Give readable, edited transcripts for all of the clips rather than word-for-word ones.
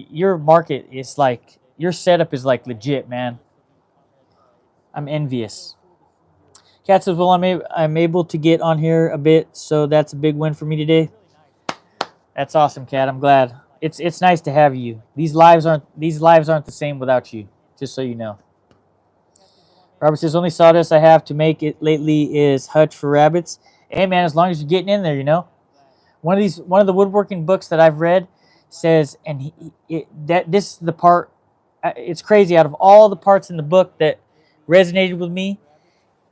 your market is like, your setup is like legit, man. I'm envious. Kat says, well, I'm able to get on here a bit, so that's a big win for me today. That's awesome, Kat. I'm glad. It's nice to have you. These lives aren't the same without you. Just so you know. Robert says, only sawdust I have to make it lately is hutch for rabbits. Hey man, as long as you're getting in there, you know. One of the woodworking books that I've read says, and this is the part. It's crazy. Out of all the parts in the book that resonated with me,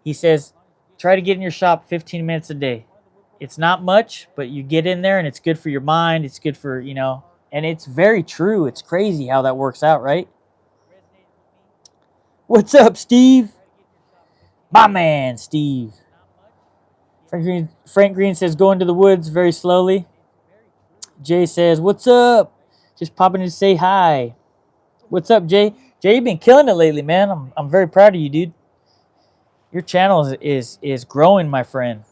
he says, try to get in your shop 15 minutes a day. It's not much, but you get in there and it's good for your mind. It's good for, and it's very true. It's crazy how that works out, right? What's up, Steve? My man, Steve. Frank Green says, go into the woods very slowly. Jay says, what's up? Just popping in to say hi. What's up, Jay? Jay, you've been killing it lately, man. I'm very proud of you, dude. Your channel is growing, my friend.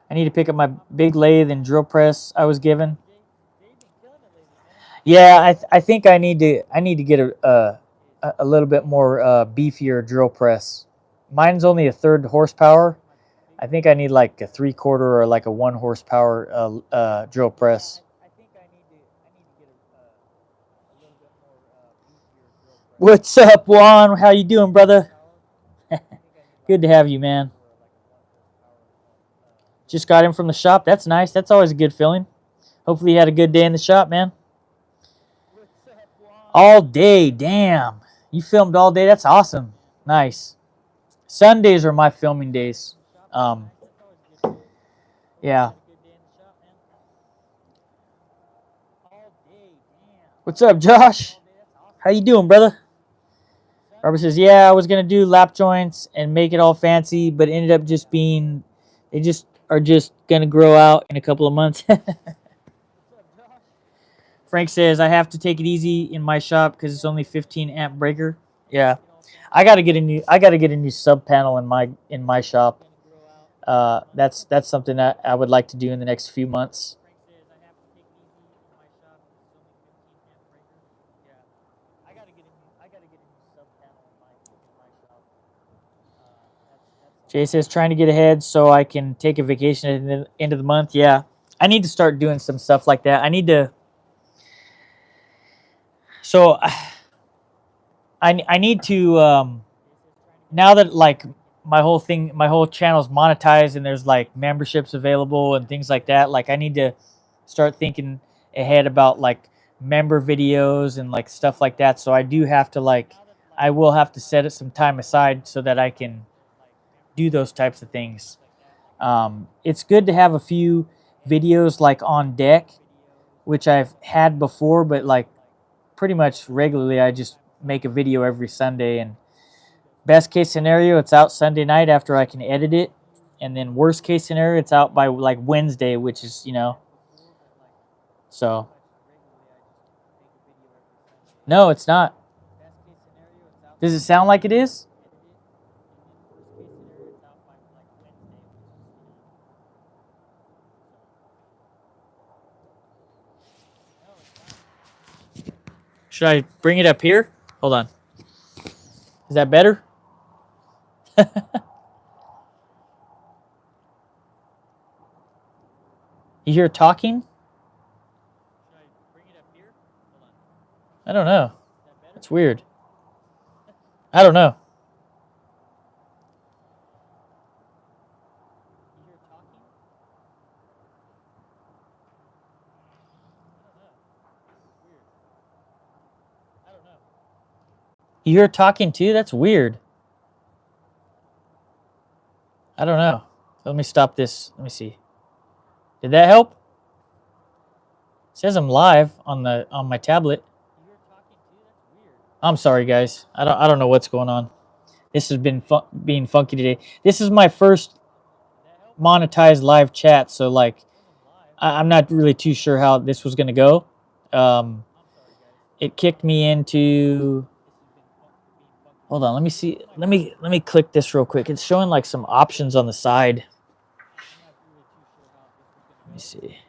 I need to pick up my big lathe and drill press I was given. Yeah, I think I need to get a little bit more beefier drill press. Mine's only a 3rd horsepower. I think I need like a 3/4 or like a 1 horsepower drill press. What's up, Juan? How you doing, brother? Good to have you, man. Just got in from the shop. That's nice. That's always a good feeling. Hopefully you had a good day in the shop, man. All day, damn. You filmed all day. That's awesome. Nice. Sundays are my filming days. Yeah. What's up, Josh? How you doing, brother? Robert says, yeah, I was going to do lap joints and make it all fancy, but ended up just being, they just are just going to grow out in a couple of months. Frank says, I have to take it easy in my shop because it's only 15 amp breaker. Yeah. I got to get a new sub panel in my shop. That's something that I would like to do in the next few months. Jay says, trying to get ahead so I can take a vacation at the end of the month. Yeah, I need to start doing some stuff like that. I need to. So, I need to, now that like my whole channel's monetized and there's like memberships available and things like that. Like I need to start thinking ahead about like member videos and like stuff like that. So I do have to I will have to set some time aside so that I can do those types of things. It's good to have a few videos like on deck, which I've had before, but like pretty much regularly I just make a video every Sunday, and best case scenario it's out Sunday night after I can edit it, and then worst case scenario it's out by like Wednesday, which is so no, it's not. Does it sound like it is? Should I bring it up here? Hold on. Is that better? You hear talking? I don't know. That's weird. I don't know. You hear talking too? That's weird. I don't know. Let me stop this. Let me see. Did that help? It says I'm live on my tablet. I'm sorry, guys. I don't know what's going on. This has been being funky today. This is my first monetized live chat, so like I'm not really too sure how this was gonna go. It kicked me into. Hold on, let me see. Let me click this real quick. It's showing like some options on the side. Let me see.